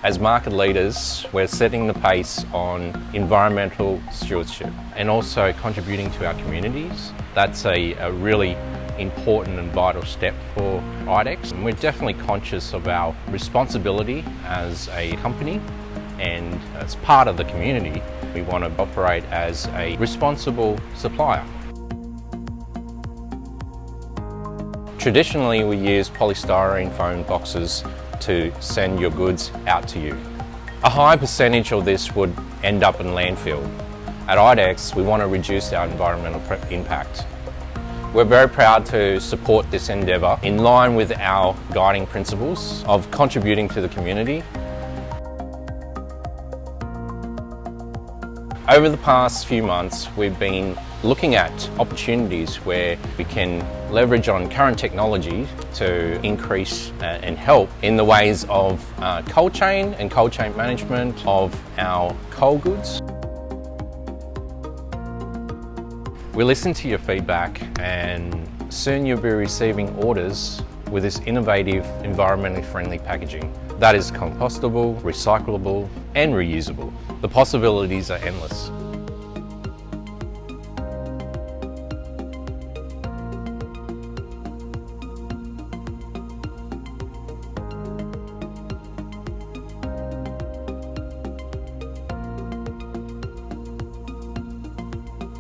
As market leaders, we're setting the pace on environmental stewardship and also contributing to our communities. That's a really important and vital step for IDEXX. And we're definitely conscious of our responsibility as a company, and as part of the community, we want to operate as a responsible supplier. Traditionally, we use polystyrene foam boxes to send your goods out to you. A high percentage of this would end up in landfill. At IDEXX, we want to reduce our environmental impact. We're very proud to support this endeavour in line with our guiding principles of contributing to the community. Over the past few months, we've been looking at opportunities where we can leverage on current technology to increase and help in the ways of cold chain and cold chain management of our coal goods. We listen to your feedback, and soon you'll be receiving orders with this innovative, environmentally friendly packaging that is compostable, recyclable and reusable. The possibilities are endless.